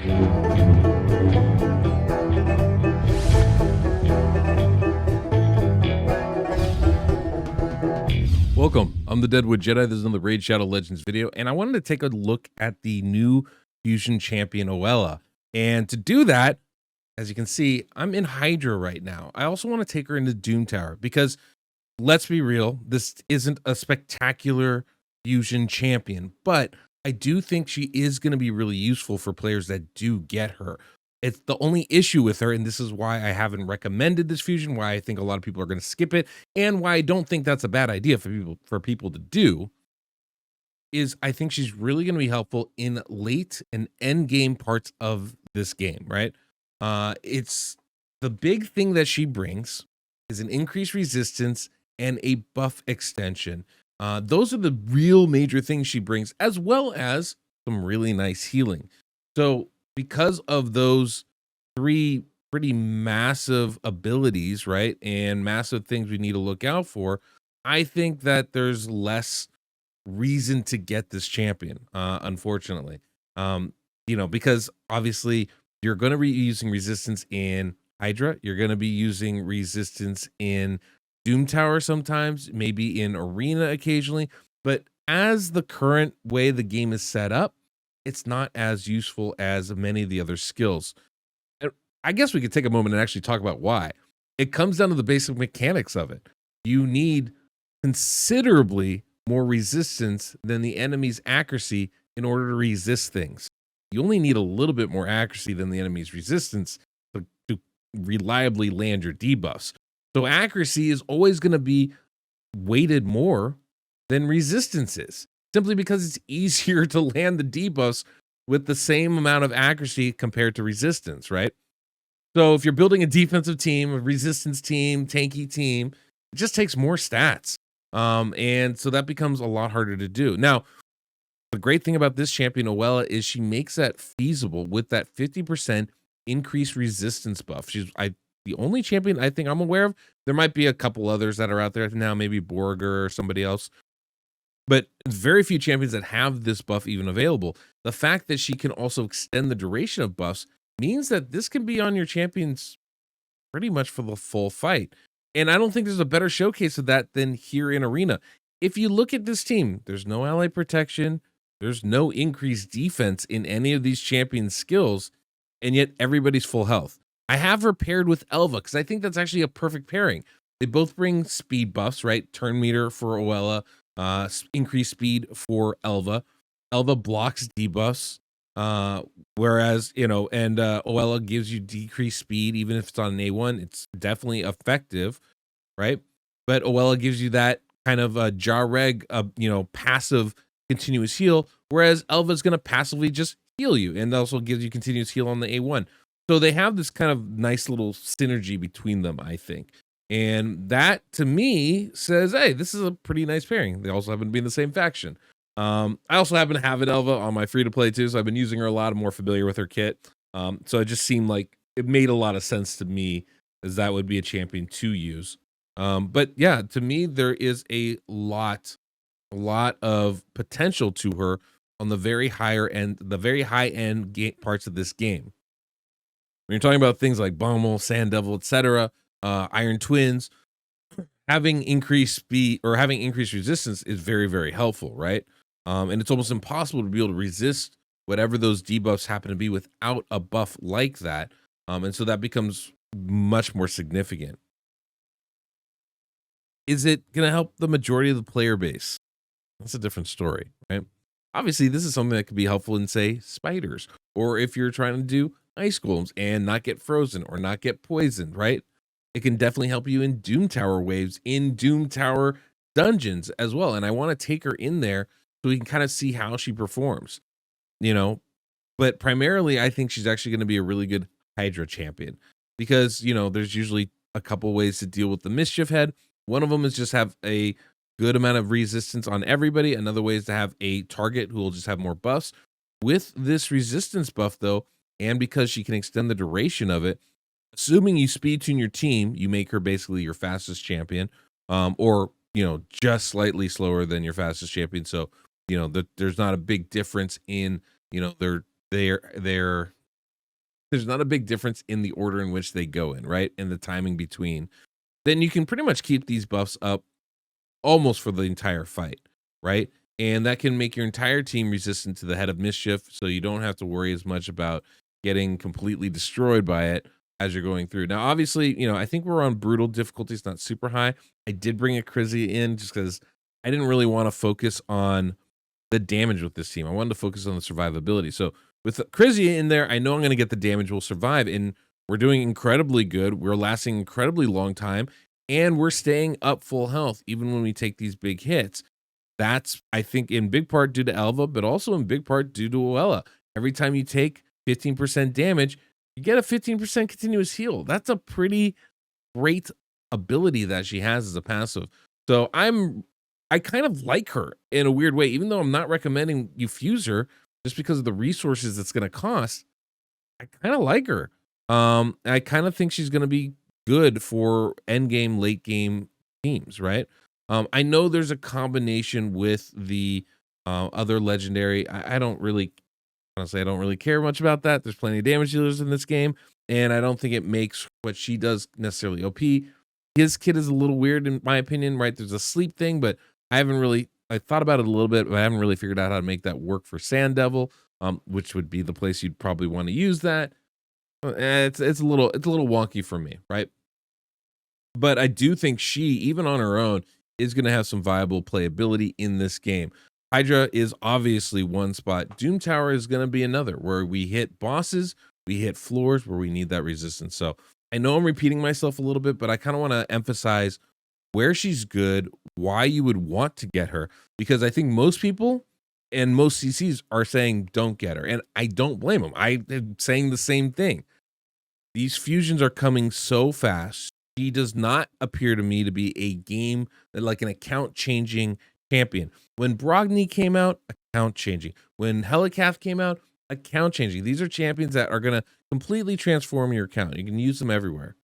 Welcome. I'm the Deadwood Jedi. This is another Raid Shadow Legends video, and I wanted to take a look at the new fusion champion Oella. And to do that, as you can see, I'm in Hydra right now. I also want to take her into Doom Tower because, let's be real, this isn't a spectacular fusion champion, but I do think she is going to be really useful for players that do get her. It's the only issue with her, and this is why I haven't recommended this fusion, why I think a lot of people are going to skip it, and why I don't think that's a bad idea for people to do, is I think she's really going to be helpful in late and end game parts of this game, right? It's the big thing that she brings is an increased resistance and a buff extension. Those are the real major things she brings, as well as some really nice healing. So because of those three pretty massive abilities, right, and massive things we need to look out for, I think that there's less reason to get this champion, unfortunately. Because obviously you're going to be using resistance in Hydra, you're going to be using resistance in Doom Tower sometimes, maybe in Arena occasionally, but as the current way the game is set up, it's not as useful as many of the other skills. And I guess we could take a moment and actually talk about why. It comes down to the basic mechanics of it. You need considerably more resistance than the enemy's accuracy in order to resist things. You only need a little bit more accuracy than the enemy's resistance to reliably land your debuffs. So accuracy is always going to be weighted more than resistance is, simply because it's easier to land the debuffs with the same amount of accuracy compared to resistance, right? So if you're building a defensive team, a resistance team, tanky team, it just takes more stats. And so that becomes a lot harder to do. Now, the great thing about this champion, Oella, is she makes that feasible with that 50% increased resistance buff. She's the only champion I think I'm aware of. There might be a couple others that are out there now, maybe Borger or somebody else, but very few champions that have this buff even available. The fact that she can also extend the duration of buffs means that this can be on your champions pretty much for the full fight. And I don't think there's a better showcase of that than here in Arena. If you look at this team, there's no ally protection, there's no increased defense in any of these champions' skills, and yet everybody's full health. I have her paired with Elva because I think that's actually a perfect pairing. They both bring speed buffs, right? Turn meter for Oella, increased speed for Elva. Elva blocks debuffs, whereas, Oella gives you decreased speed, even if it's on an A1, it's definitely effective, right? But Oella gives you that kind of Jareg, passive continuous heal, whereas Elva's going to passively just heal you and also gives you continuous heal on the A1. So they have this kind of nice little synergy between them, I think. And that, to me, says, hey, this is a pretty nice pairing. They also happen to be in the same faction. I also happen to have an Elva on my free-to-play, too, so I've been using her a lot. I'm more familiar with her kit. So it just seemed like it made a lot of sense to me, as that would be a champion to use. But yeah, to me, there is a lot of potential to her on the very high-end parts of this game. When you're talking about things like Bommel, Sand Devil, etc., Iron Twins, having increased speed or having increased resistance is very, very helpful, right? And it's almost impossible to be able to resist whatever those debuffs happen to be without a buff like that. And so that becomes much more significant. Is it going to help the majority of the player base? That's a different story, right? Obviously, this is something that could be helpful in, say, spiders, or if you're trying to do ice golems and not get frozen or not get poisoned, right? It can definitely help you in Doom Tower waves, in Doom Tower dungeons as well. And I want to take her in there so we can kind of see how she performs, But primarily, I think she's actually going to be a really good Hydra champion because, there's usually a couple ways to deal with the Mischief Head. One of them is just have a good amount of resistance on everybody. Another way is to have a target who will just have more buffs. With this resistance buff, though, and because she can extend the duration of it, assuming you speed tune your team, you make her basically your fastest champion, or just slightly slower than your fastest champion. So there's not a big difference in their there's not a big difference in the order in which they go in, right? And the timing between, then you can pretty much keep these buffs up almost for the entire fight, right? And that can make your entire team resistant to the head of mischief, so you don't have to worry as much about getting completely destroyed by it as you're going through. Now, obviously, I think we're on brutal difficulties, not super high. I did bring a Crizzy in just because I didn't really want to focus on the damage with this team. I wanted to focus on the survivability. So with Crizzy in there, I know I'm going to get the damage. We'll survive, and we're doing incredibly good. We're lasting incredibly long time, and we're staying up full health even when we take these big hits. That's, I think, in big part due to Elva, but also in big part due to Oella. Every time you take 15% damage, you get a 15% continuous heal. That's a pretty great ability that she has as a passive. So I kind of like her in a weird way, even though I'm not recommending you fuse her just because of the resources it's going to cost. I kind of like her. I kind of think she's going to be good for end game, late game teams, right? I know there's a combination with the other legendary. I don't really, honestly, I don't really care much about that. There's plenty of damage dealers in this game, and I don't think it makes what she does necessarily OP. His kit is a little weird in my opinion, right? There's a sleep thing, but I thought about it a little bit, but I haven't really figured out how to make that work for Sand Devil, which would be the place you'd probably want to use that. It's a little wonky for me, right? But I do think she, even on her own, is going to have some viable playability in this game. Hydra is obviously one spot. Doom Tower is going to be another, where we hit bosses, we hit floors where we need that resistance. So I know I'm repeating myself a little bit, but I kind of want to emphasize where she's good, why you would want to get her, because I think most people and most CCs are saying don't get her, and I don't blame them. I am saying the same thing. These fusions are coming so fast. She does not appear to me to be a game like an account changing champion. When Brogni came out, account changing. When Helicath came out, account changing. These are champions that are going to completely transform your account. You can use them everywhere.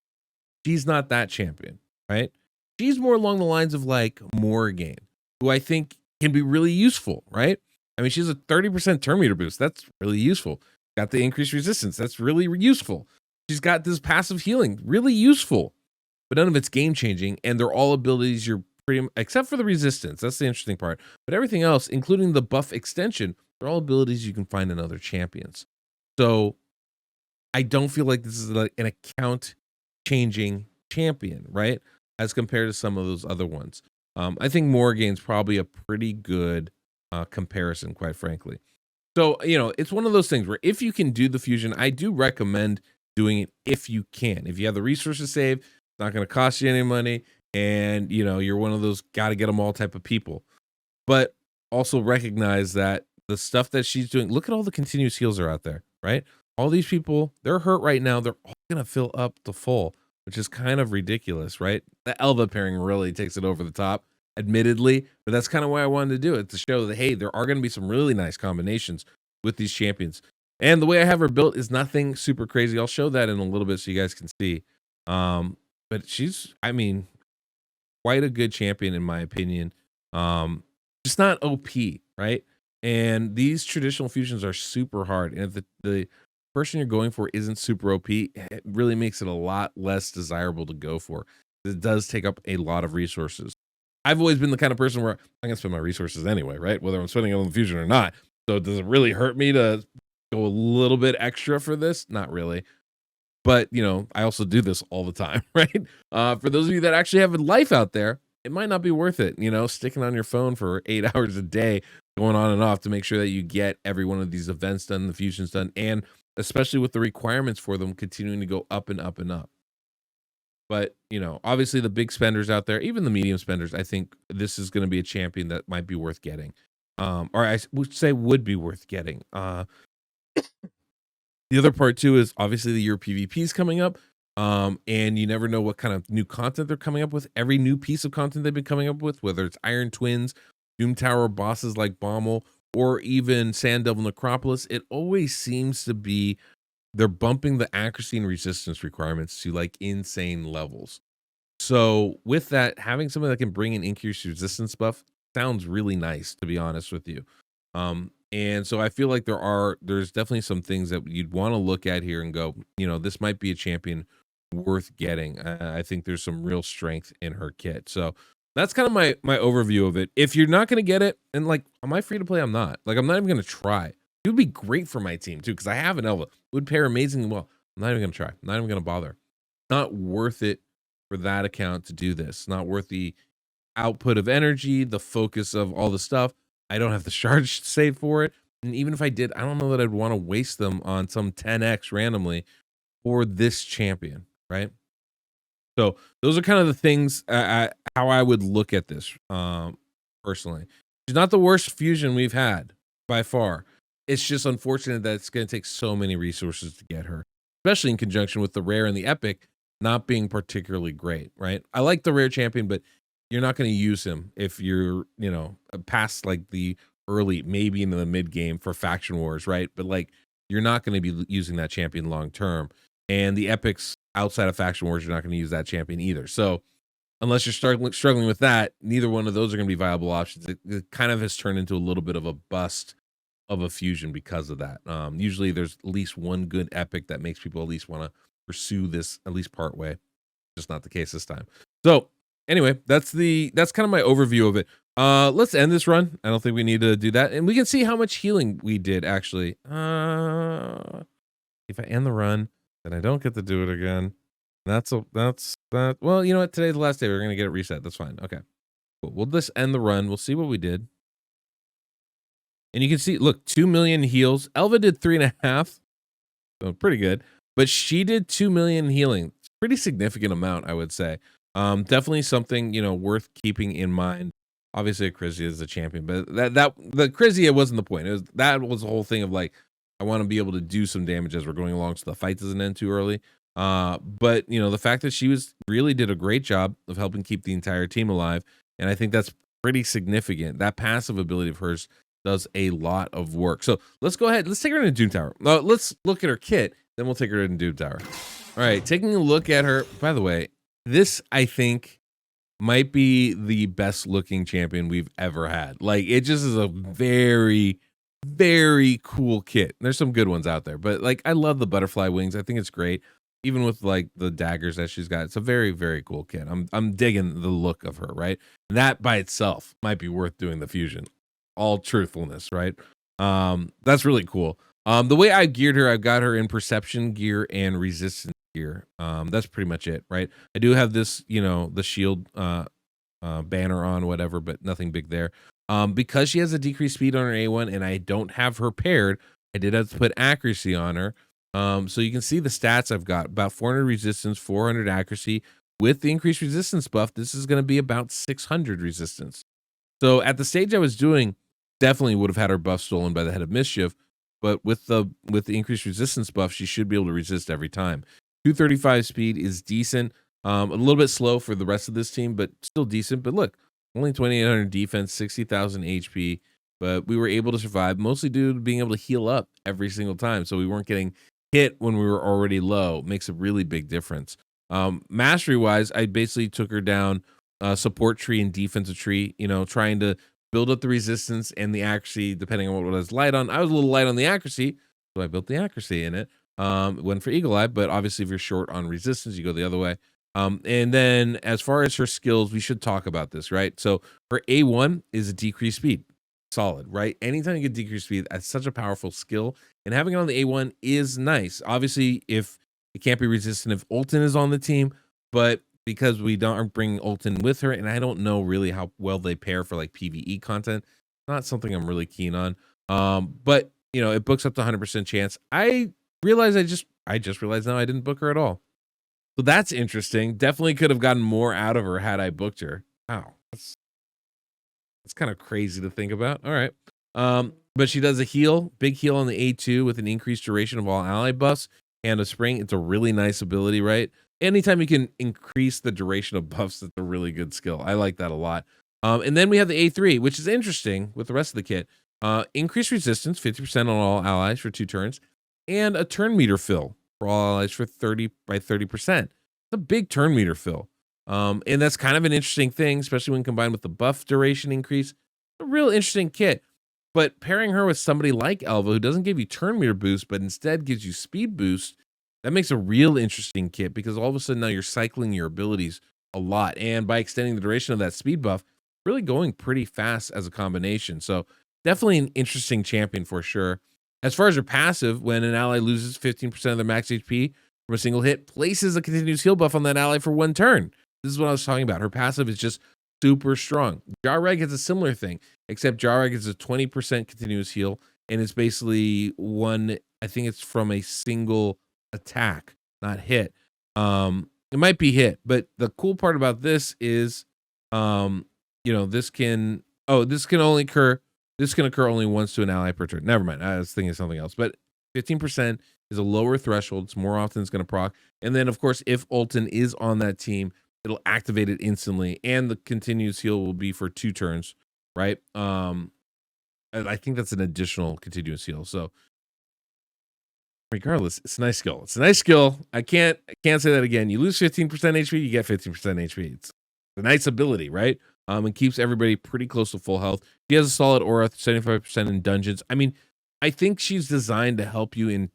She's not that champion, right? She's more along the lines of like Morrigan, who I think can be really useful, right? I mean, she's a 30% turn meter boost. That's really useful. Got the increased resistance. That's really useful. She's got this passive healing, really useful, but none of it's game changing. And they're all abilities you're except for the resistance. That's the interesting part. But everything else, including the buff extension, they're all abilities you can find in other champions. So I don't feel like this is like an account changing champion, right? As compared to some of those other ones. I think Morrigan's probably a pretty good comparison, quite frankly. So, it's one of those things where if you can do the fusion, I do recommend doing it if you can. If you have the resources saved, it's not going to cost you any money, and you're one of those got to get them all type of people. But also recognize that the stuff that she's doing, look at all the continuous heals are out there, right? All these people, they're hurt right now. They're all going to fill up the full, which is kind of ridiculous, right? The Elva pairing really takes it over the top, admittedly, but that's kind of why I wanted to do it, to show that, hey, there are going to be some really nice combinations with these champions. And the way I have her built is nothing super crazy. I'll show that in a little bit so you guys can see. But she's, I mean, quite a good champion in my opinion. Just not OP, right? And these traditional fusions are super hard. And if the person you're going for isn't super OP, it really makes it a lot less desirable to go for. It does take up a lot of resources. I've always been the kind of person where I'm gonna spend my resources anyway, right? Whether I'm spending it on the fusion or not. So does it really hurt me to go a little bit extra for this? Not really. But I also do this all the time, right? For those of you that actually have a life out there, it might not be worth it, sticking on your phone for 8 hours a day, going on and off to make sure that you get every one of these events done, the fusions done, and especially with the requirements for them continuing to go up and up and up. But, obviously the big spenders out there, even the medium spenders, I think this is going to be a champion that might be worth getting. Or I would say would be worth getting. The other part too is obviously the year PvP is coming up. And you never know what kind of new content they're coming up with. Every new piece of content they've been coming up with, whether it's Iron Twins, Doom Tower bosses like Bommel, or even Sand Devil Necropolis, it always seems to be they're bumping the accuracy and resistance requirements to like insane levels. So with that, having something that can bring an increased resistance buff sounds really nice, to be honest with you. And so I feel like there's definitely some things that you'd want to look at here and go, this might be a champion worth getting. I think there's some real strength in her kit. So that's kind of my overview of it. If you're not going to get it, and like, am I free to play? I'm not. Like, I'm not even going to try. It would be great for my team too, because I have an Elva. It would pair amazingly well. I'm not even going to try. I'm not even going to bother. Not worth it for that account to do this. Not worth the output of energy, the focus of all the stuff. I don't have the charge saved for it. And even if I did, I don't know that I'd want to waste them on some 10x randomly for this champion, right? So those are kind of the things how I would look at this personally. She's not the worst fusion we've had by far. It's just unfortunate that it's going to take so many resources to get her, especially in conjunction with the rare and the epic not being particularly great, right? I like the rare champion, but you're not going to use him if you're, past like the early, maybe into the mid game for faction wars, right? But like, you're not going to be using that champion long term. And the epics outside of faction wars, you're not going to use that champion either. So unless you're struggling with that, neither one of those are going to be viable options. It kind of has turned into a little bit of a bust of a fusion because of that. Usually there's at least one good epic that makes people at least want to pursue this at least part way. Just not the case this time. So anyway, that's kind of my overview of it. Let's end this run. I don't think we need to do that. And we can see how much healing we did actually. If I end the run, then I don't get to do it again. That's that. Well, you know what? Today's the last day. We're gonna get it reset. That's fine. Okay. Cool. We'll just end the run. We'll see what we did. And you can see, look, 2 million heals. Elva did 3.5. So pretty good. But she did 2 million healing. It's a pretty significant amount, I would say. Definitely something, worth keeping in mind. Obviously, Acrisia is the champion, but the Acrisia wasn't the point. That was the whole thing of like, I want to be able to do some damage as we're going along so the fight doesn't end too early. But the fact that she really did a great job of helping keep the entire team alive, and I think that's pretty significant. That passive ability of hers does a lot of work. So let's go ahead. Let's take her into Doom Tower. Let's look at her kit, then we'll take her into Doom Tower. All right, taking a look at her. By the way, this I think might be the best looking champion we've ever had. Like, it just is a very, very cool kit. There's some good ones out there, but like, I love the butterfly wings. I think it's great. Even with like the daggers that she's got, it's a very, very cool kit. I'm digging the look of her, right? That by itself might be worth doing the fusion. All truthfulness, right? That's really cool. The way I geared her, I've got her in perception gear and resistance gear. That's pretty much it, right? I do have this, the shield banner on, whatever, but nothing big there. Because she has a decreased speed on her A1 and I don't have her paired, I did have to put accuracy on her. So you can see the stats I've got: about 400 resistance, 400 accuracy. With the increased resistance buff, this is going to be about 600 resistance. So at the stage I was doing, definitely would have had her buff stolen by the Head of Mischief, but with the increased resistance buff, she should be able to resist every time. 235 speed is decent. A little bit slow for the rest of this team, but still decent. But look, only 2,800 defense, 60,000 HP, but we were able to survive, mostly due to being able to heal up every single time. So we weren't getting hit when we were already low. Makes a really big difference. Mastery wise, I basically took her down support tree and defensive tree, trying to build up the resistance and the accuracy depending on what I was light on. I was a little light on the accuracy, so I built the accuracy in it. Went for Eagle Eye, but obviously if you're short on resistance, you go the other way. And then as far as her skills, we should talk about this, right? So her A1 is a decreased speed. Solid, right? Anytime you get decreased speed, that's such a powerful skill. And having it on the A1 is nice. Obviously, if it can't be resistant if Ultin is on the team, but because we aren't bringing Ultin with her, and I don't know really how well they pair for like PvE content, not something I'm really keen on. But it books up to 100% chance. I realized I just realized now I didn't book her at all. So that's interesting. Definitely could have gotten more out of her had I booked her. Wow, that's kind of crazy to think about. All right. But she does a heal, big heal on the A2 with an increased duration of all ally buffs and a spring. It's a really nice ability, right? Anytime you can increase the duration of buffs, that's a really good skill. I like that a lot. And then we have the A3, which is interesting with the rest of the kit. Increased resistance, 50% on all allies for 2 turns, and a turn meter fill for all allies for 30%. It's a big turn meter fill. And that's kind of an interesting thing, especially when combined with the buff duration increase. A real interesting kit. But pairing her with somebody like Elva, who doesn't give you turn meter boost, but instead gives you speed boost, that makes a real interesting kit because all of a sudden now you're cycling your abilities a lot. And by extending the duration of that speed buff, really going pretty fast as a combination. So definitely an interesting champion for sure. As far as her passive, when an ally loses 15% of their max HP from a single hit, places a continuous heal buff on that ally for 1 turn. This is what I was talking about. Her passive is just super strong. Jarreg has a similar thing, except Jarreg is a 20% continuous heal, and it's basically one, I think it's from a single attack, not hit. It might be hit, but the cool part about this is, this can occur only once to an ally per turn. Never mind. I was thinking of something else, but 15% is a lower threshold. It's more often it's going to proc. And then, of course, if Ulton is on that team, it'll activate it instantly, and the continuous heal will be for 2 turns, right? I think that's an additional continuous heal. So regardless, it's a nice skill. It's a nice skill. I can't say that again. You lose 15% HP, you get 15% HP. It's a nice ability, right? And keeps everybody pretty close to full health. She has a solid aura, 75% in dungeons. I mean, I think she's designed to help you in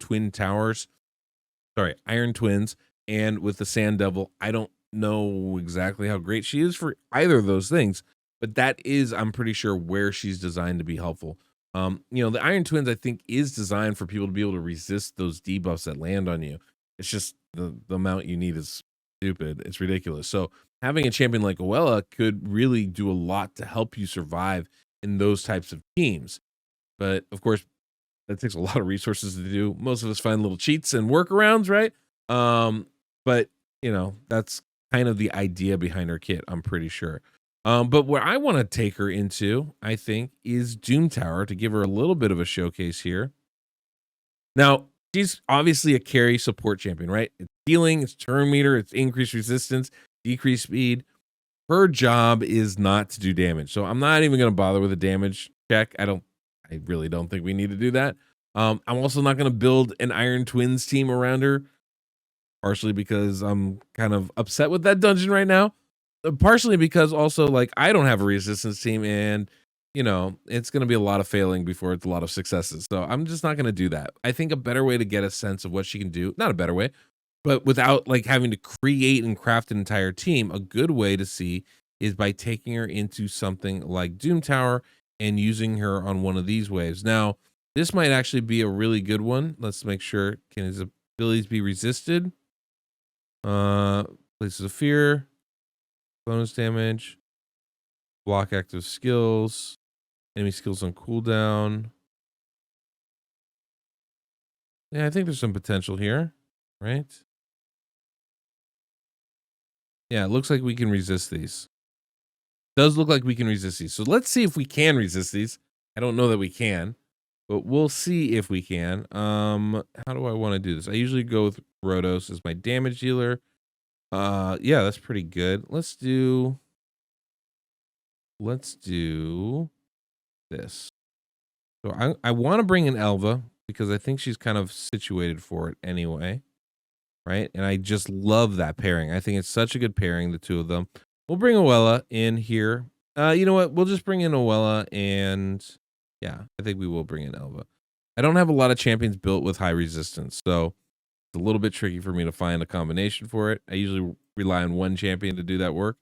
Iron Twins, and with the Sand Devil. I don't know exactly how great she is for either of those things, but that is, I'm pretty sure, where she's designed to be helpful. The Iron Twins, I think, is designed for people to be able to resist those debuffs that land on you. It's just the amount you need is stupid. It's ridiculous. So having a champion like Oella could really do a lot to help you survive in those types of teams. But of course, that takes a lot of resources to do. Most of us find little cheats and workarounds, right? But that's kind of the idea behind her kit, I'm pretty sure. But what I want to take her into, I think, is Doom Tower to give her a little bit of a showcase here. Now, she's obviously a carry support champion, right? It's healing, it's turn meter, it's increased resistance, decreased speed. Her job is not to do damage. So I'm not even going to bother with a damage check. I really don't think we need to do that. I'm also not going to build an Iron Twins team around her, partially because I'm kind of upset with that dungeon right now. Partially because also, like, I don't have a resistance team, and it's going to be a lot of failing before it's a lot of successes. So I'm just not going to do that. I think a better way to get a sense of what she can do, not a better way, but without like having to create and craft an entire team, a good way to see is by taking her into something like Doom Tower and using her on one of these waves. Now, this might actually be a really good one. Let's make sure. Can his abilities be resisted? Places of fear, bonus damage, block active skills, enemy skills on cooldown. Yeah, I think there's some potential here, right? Yeah, it looks like we can resist these. Does look like we can resist these. So let's see if we can resist these. I don't know that we can, but we'll see if we can. How do I want to do this? I usually go with Rhodos as my damage dealer. Yeah, that's pretty good. Let's do this. So I want to bring in Elva because I think she's kind of situated for it anyway, right? And I just love that pairing. I think it's such a good pairing, the two of them. We'll bring Oella in here. You know what? We'll just bring in Oella, and yeah, I think we will bring in Elva. I don't have a lot of champions built with high resistance, so it's a little bit tricky for me to find a combination for it. I usually rely on one champion to do that work.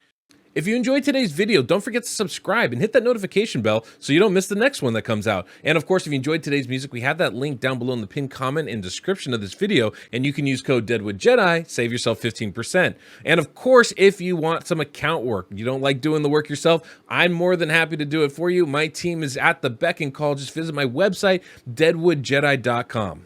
If you enjoyed today's video, don't forget to subscribe and hit that notification bell so you don't miss the next one that comes out. And of course, if you enjoyed today's music, we have that link down below in the pinned comment and description of this video, and you can use code DeadwoodJedi, save yourself 15%. And of course, if you want some account work, you don't like doing the work yourself, I'm more than happy to do it for you. My team is at the beck and call. Just visit my website, deadwoodjedi.com.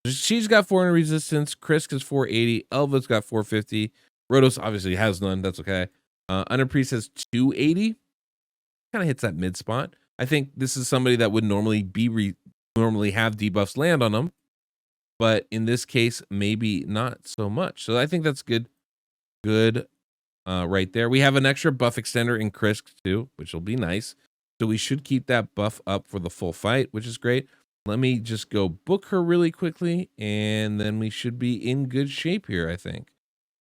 She's got 400 resistance, Krisk is 480, Elva's got 450, Rhodos obviously has none, that's okay. Under Priest has 280, kind of hits that mid spot. I think this is somebody that would normally normally have debuffs land on them, but in this case, maybe not so much. So I think that's good. Right there. We have an extra buff extender in Krisk too, which will be nice. So we should keep that buff up for the full fight, which is great. Let me just go book her really quickly, and then we should be in good shape here, I think.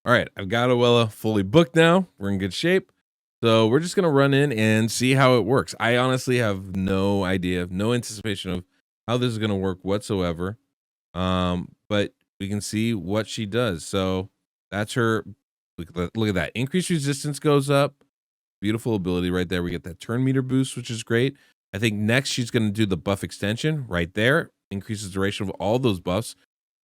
All right, I've got Oella fully booked now. We're in good shape. So we're just gonna run in and see how it works. I honestly have no idea, no anticipation of how this is gonna work whatsoever. But we can see what she does. So that's her. Look at that. Increased resistance goes up. Beautiful ability right there. We get that turn meter boost, which is great. I think next she's going to do the buff extension right there. Increases duration of all those buffs.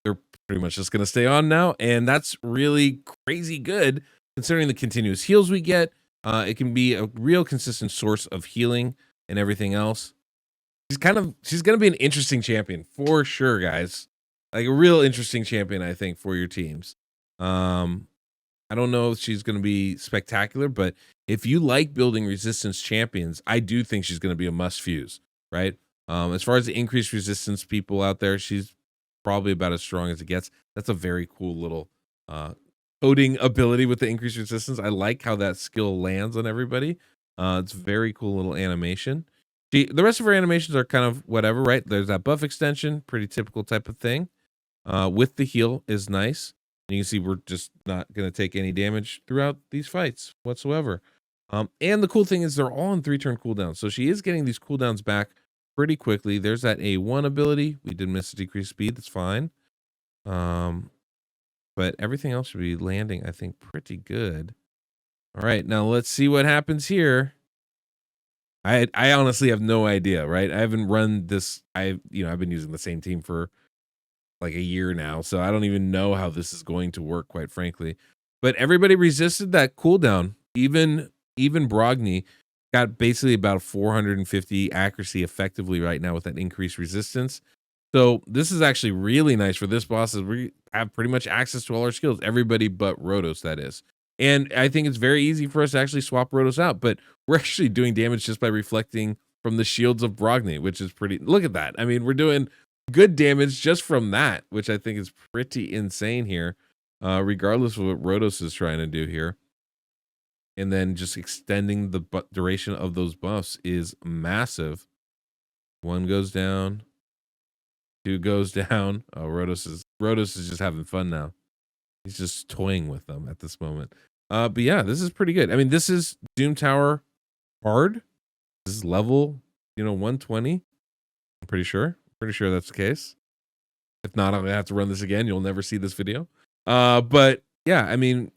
They're pretty much just going to stay on now. And that's really crazy good considering the continuous heals we get. It can be a real consistent source of healing and everything else. She's going to be an interesting champion for sure, guys. Like a real interesting champion, I think, for your teams. I don't know if she's going to be spectacular, but if you like building resistance champions, I do think she's going to be a must fuse, right? As far as the increased resistance people out there, she's probably about as strong as it gets. That's a very cool little coding ability with the increased resistance. I like how that skill lands on everybody. It's very cool little animation. The rest of her animations are kind of whatever, right? There's that buff extension, pretty typical type of thing. With the heal is nice. And you can see we're just not going to take any damage throughout these fights whatsoever. And the cool thing is they're all on 3-turn cooldowns. So she is getting these cooldowns back pretty quickly. There's that A1 ability. We did miss a decreased speed. That's fine. But everything else should be landing, I think, pretty good. All right, now let's see what happens here. I honestly have no idea, right? I haven't run this. I've been using the same team for like a year now, so I don't even know how this is going to work, quite frankly. But everybody resisted that cooldown. Even Brogni got basically about 450 accuracy effectively right now with that increased resistance. So this is actually really nice for this boss, as we have pretty much access to all our skills. Everybody but Rotos, that is. And I think it's very easy for us to actually swap Rotos out, but we're actually doing damage just by reflecting from the shields of Brogni, which is pretty. Look at that. I mean, we're doing good damage just from that, which I think is pretty insane here, regardless of what Rotos is trying to do here. And then just extending the duration of those buffs is massive. 1 goes down, 2 goes down. Oh, Rotos is just having fun now. He's just toying with them at this moment. But yeah, this is pretty good. I mean, this is Doom Tower hard. This is level, 120. I'm pretty sure. Pretty sure that's the case. If not, I'm gonna have to run this again. You'll never see this video. But yeah, I mean,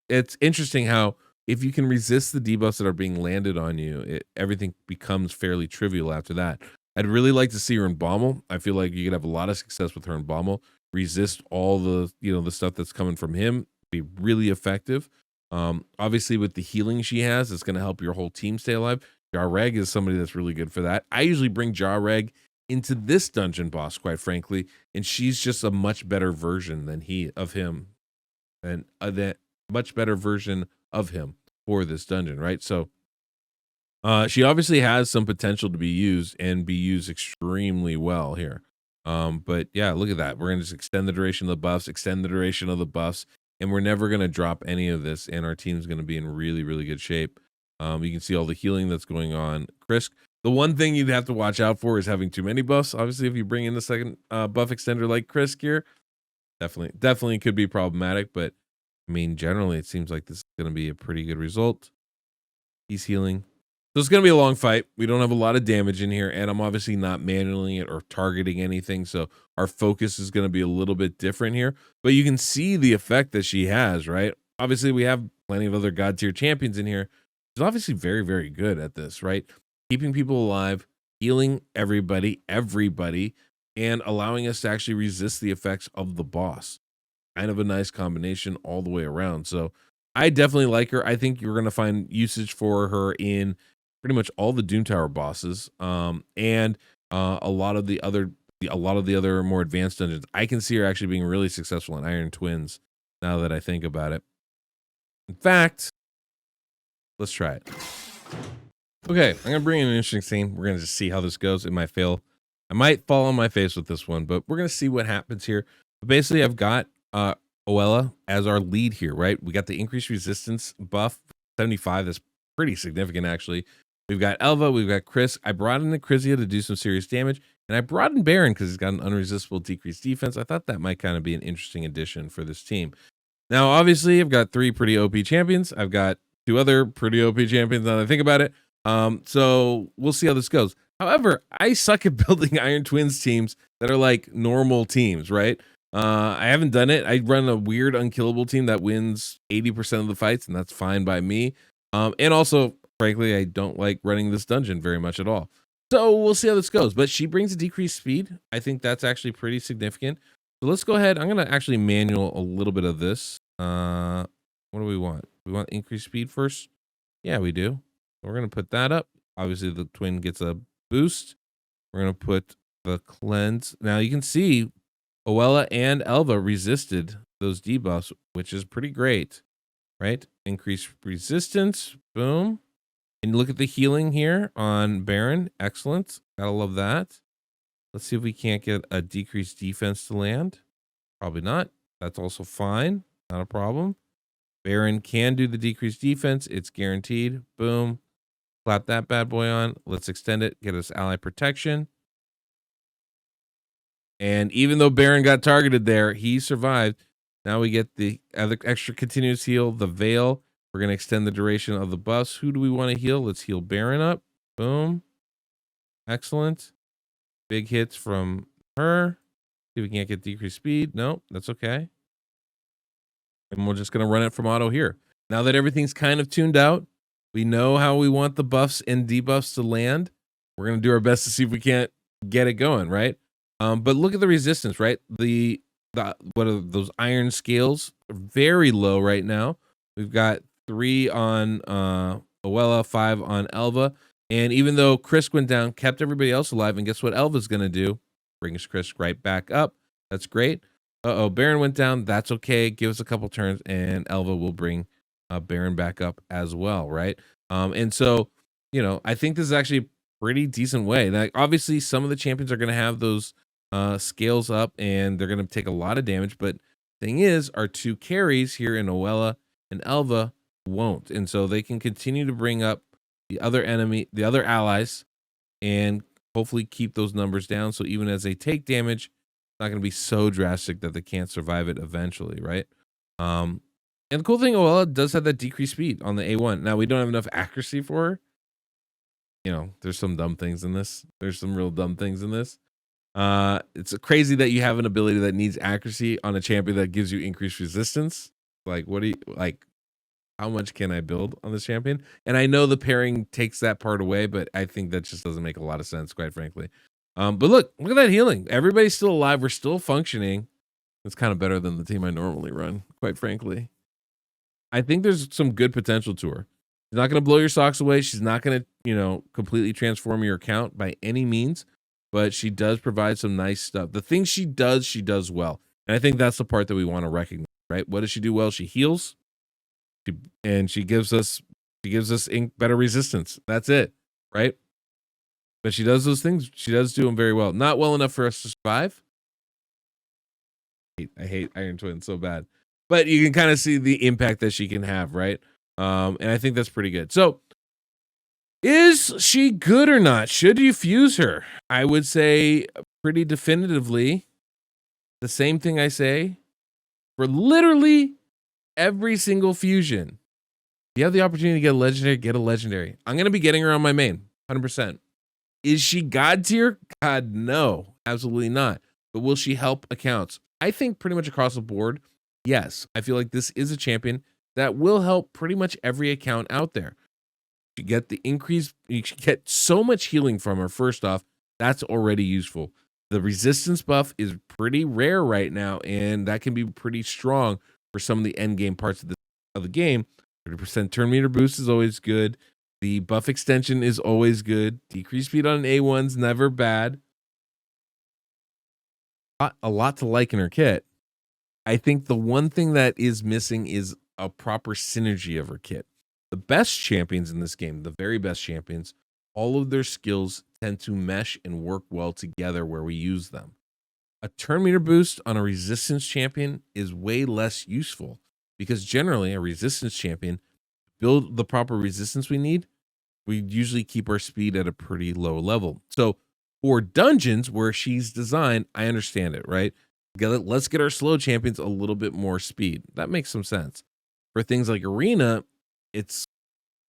it's interesting how if you can resist the debuffs that are being landed on you, everything becomes fairly trivial after that. I'd really like to see her in Bommel. I feel like you could have a lot of success with her in Bommel. Resist all the the stuff that's coming from him. Be really effective. Obviously with the healing she has, it's going to help your whole team stay alive. Jarreg is somebody that's really good for that. I usually bring Jarreg into this dungeon boss, quite frankly, and she's just a much better version than him, and that much better version of him for this dungeon, right? So she obviously has some potential to be used and be used extremely well here. But yeah, look at that. We're gonna just extend the duration of the buffs, extend the duration of the buffs, and we're never gonna drop any of this, and our team's gonna be in really, really good shape. You can see all the healing that's going on. Chris, the one thing you'd have to watch out for is having too many buffs. Obviously, if you bring in the second buff extender like Chris here, definitely could be problematic. But I mean, generally, it seems like this is gonna be a pretty good result. He's healing. So it's going to be a long fight. We don't have a lot of damage in here, and I'm obviously not manualing it or targeting anything, so our focus is going to be a little bit different here. But you can see the effect that she has, right? Obviously, we have plenty of other god tier champions in here. She's obviously very, very good at this, right? Keeping people alive, healing everybody, and allowing us to actually resist the effects of the boss. Kind of a nice combination all the way around. So I definitely like her. I think you're going to find usage for her in pretty much all the Doom Tower bosses, and a lot of the other more advanced dungeons. I can see her actually being really successful in Iron Twins. Now that I think about it, in fact, let's try it. Okay, I'm gonna bring in an interesting scene. We're gonna just see how this goes. It might fail. I might fall on my face with this one, but we're gonna see what happens here. But basically, I've got Oella as our lead here, right? We got the increased resistance buff, 75. That's pretty significant, actually. We've got Elva, we've got Chris. I brought in Acrizia to do some serious damage, and I brought in Baron because he's got an unresistible decreased defense. I thought that might kind of be an interesting addition for this team. Now, obviously, I've got 3 pretty OP champions. I've got two other pretty OP champions now that I think about it. So we'll see how this goes. However, I suck at building Iron Twins teams that are like normal teams, right? I haven't done it. I run a weird unkillable team that wins 80% of the fights, and that's fine by me. And also, frankly, I don't like running this dungeon very much at all. So we'll see how this goes. But she brings a decreased speed. I think that's actually pretty significant. So let's go ahead. I'm going to actually manual a little bit of this. What do we want? We want increased speed first? Yeah, we do. So we're going to put that up. Obviously, the twin gets a boost. We're going to put the cleanse. Now you can see Oella and Elva resisted those debuffs, which is pretty great, right? Increased resistance. Boom. And look at the healing here on Baron. Excellent. Gotta love that. Let's see if we can't get a decreased defense to land. Probably not. That's also fine. Not a problem. Baron can do the decreased defense. It's guaranteed. Boom. Clap that bad boy on. Let's extend it. Get us ally protection. And even though Baron got targeted there, he survived. Now we get the other extra continuous heal, the Veil. We're going to extend the duration of the buffs. Who do we want to heal? Let's heal Baron up. Boom. Excellent. Big hits from her. See if we can't get decreased speed. No, that's okay. And we're just going to run it from auto here. Now that everything's kind of tuned out, we know how we want the buffs and debuffs to land. We're going to do our best to see if we can't get it going, right? But look at the resistance, right? The what are those iron scales? Are very low right now. We've got 3 on Oella, 5 on Elva. And even though Chris went down, kept everybody else alive. And guess what Elva's going to do? Brings Chris right back up. That's great. Uh-oh, Baron went down. That's okay. Give us a couple turns, and Elva will bring Baron back up as well, right? And so, you know, I think this is actually a pretty decent way. Like, obviously, some of the champions are going to have those scales up, and they're going to take a lot of damage. But thing is, our 2 carries here in Oella and Elva won't. And so they can continue to bring up the other allies, and hopefully keep those numbers down. So even as they take damage, it's not going to be so drastic that they can't survive it eventually, right? And the cool thing, Oella does have that decreased speed on the A1. Now, we don't have enough accuracy for her. You know, there's some dumb things in this. There's some real dumb things in this. It's crazy that you have an ability that needs accuracy on a champion that gives you increased resistance. Like, what do you like? How much can I build on this champion? And I know the pairing takes that part away, but I think that just doesn't make a lot of sense, quite frankly. But look at that healing. Everybody's still alive. We're still functioning. It's kind of better than the team I normally run, quite frankly. I think there's some good potential to her. She's not going to blow your socks away. She's not going to, you know, completely transform your account by any means, but she does provide some nice stuff. The things she does well. And I think that's the part that we want to recognize, right? What does she do well? She heals. She gives us better resistance. That's it, right? But she does those things. She does do them very well. Not well enough for us to survive. I hate Iron Twin so bad, but you can kind of see the impact that she can have, right? And I think that's pretty good. So, is she good or not? Should you fuse her? I would say pretty definitively the same thing I say for literally every single fusion. If you have the opportunity to get a legendary, get a legendary. I'm going to be getting her on my main, 100%. Is she God tier? God, no, absolutely not. But will she help accounts? I think pretty much across the board, yes. I feel like this is a champion that will help pretty much every account out there. You get the increase, you get so much healing from her. First off, that's already useful. The resistance buff is pretty rare right now, and that can be pretty strong for some of the end game parts of the game. 30% turn meter boost is always good. The buff extension is always good. Decreased speed on an A1's never bad. A lot to like in her kit. I think the one thing that is missing is a proper synergy of her kit. The best champions in this game, the very best champions, all of their skills tend to mesh and work well together where we use them. A turn meter boost on a resistance champion is way less useful because generally a resistance champion, build the proper resistance we need, we usually keep our speed at a pretty low level. So for dungeons where she's designed, I understand it, right? Let's get our slow champions a little bit more speed. That makes some sense. For things like arena, it's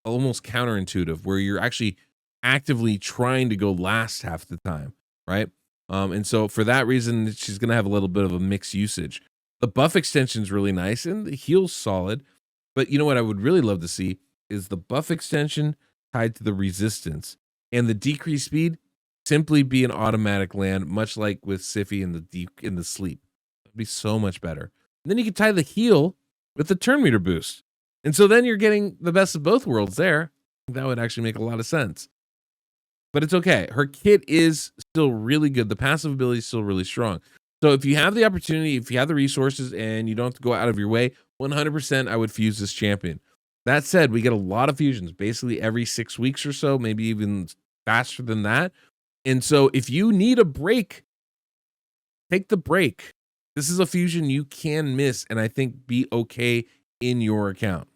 almost counterintuitive, where you're actually actively trying to go last half the time, right? And so for that reason, she's going to have a little bit of a mixed usage. The buff extension is really nice and the heal's solid. But you know what I would really love to see is the buff extension tied to the resistance, and the decreased speed simply be an automatic land, much like with Siffy in the sleep. It'd be so much better. And then you could tie the heal with the turn meter boost. And so then you're getting the best of both worlds there. That would actually make a lot of sense. But it's okay. Her kit is still really good. The passive ability is still really strong. So if you have the opportunity, if you have the resources and you don't have to go out of your way, 100% I would fuse this champion. That said, we get a lot of fusions basically every 6 weeks or so, maybe even faster than that. And so if you need a break, take the break. This is a fusion you can miss and I think be okay in your account.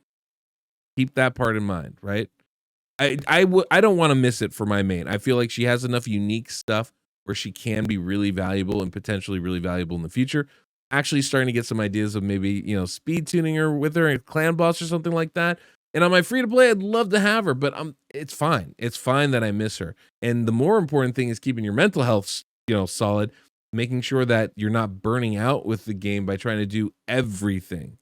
Keep that part in mind, right? I don't want to miss it for my main. I feel like she has enough unique stuff where she can be really valuable and potentially really valuable in the future. Actually starting to get some ideas of maybe, you know, speed tuning her with her in clan boss or something like that. And on my free to play, I'd love to have her, but it's fine. It's fine that I miss her. And the more important thing is keeping your mental health, you know, solid, making sure that you're not burning out with the game by trying to do everything.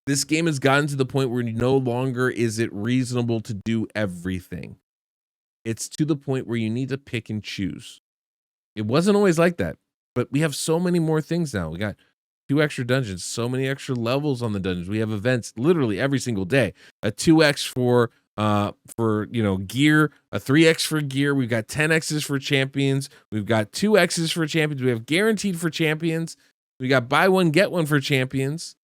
This game has gotten to the point where no longer is it reasonable to do everything. It's to the point where you need to pick and choose. It wasn't always like that, but we have so many more things now. We got 2 extra dungeons, so many extra levels on the dungeons. We have events literally every single day. A 2x for you know, gear, a 3x for gear. We've got 10x's for champions. We've got 2x's for champions. We have guaranteed for champions. We got buy one get one for champions.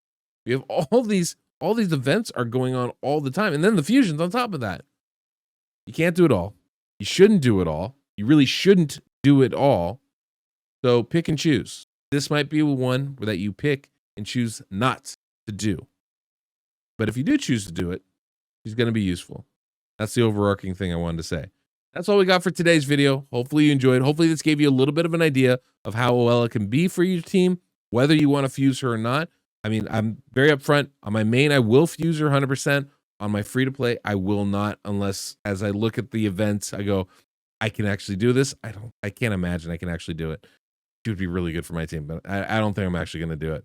We have all these events are going on all the time. And then the fusions on top of that. You can't do it all. You shouldn't do it all. You really shouldn't do it all. So pick and choose. This might be one that you pick and choose not to do. But if you do choose to do it, she's going to be useful. That's the overarching thing I wanted to say. That's all we got for today's video. Hopefully you enjoyed. Hopefully this gave you a little bit of an idea of how Oella can be for your team, whether you want to fuse her or not. I mean, I'm very upfront. On my main, I will fuse her 100%. On my free-to-play, I will not, unless as I look at the events, I go, I can actually do this. I can't imagine I can actually do it. She would be really good for my team, but I don't think I'm actually going to do it.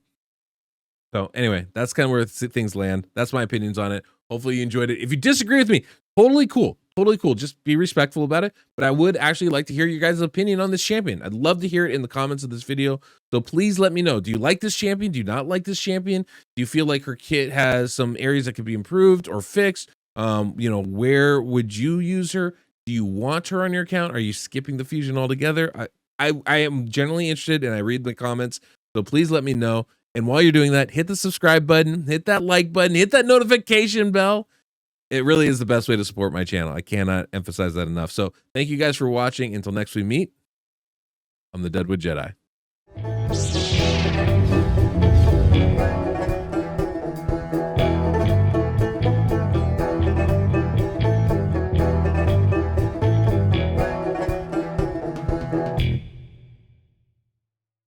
So anyway, that's kind of where things land. That's my opinions on it. Hopefully you enjoyed it. If you disagree with me, totally cool. Totally cool. Just be respectful about it. But I would actually like to hear your guys' opinion on this champion. I'd love to hear it in the comments of this video. So please let me know. Do you like this champion? Do you not like this champion? Do you feel like her kit has some areas that could be improved or fixed? You know, where would you use her? Do you want her on your account? Are you skipping the fusion altogether? I am generally interested and I read the comments. So please let me know. And while you're doing that, hit the subscribe button, hit that like button, hit that notification bell. It really is the best way to support my channel. I cannot emphasize that enough. So thank you guys for watching. Until next we meet, I'm the Deadwood Jedi.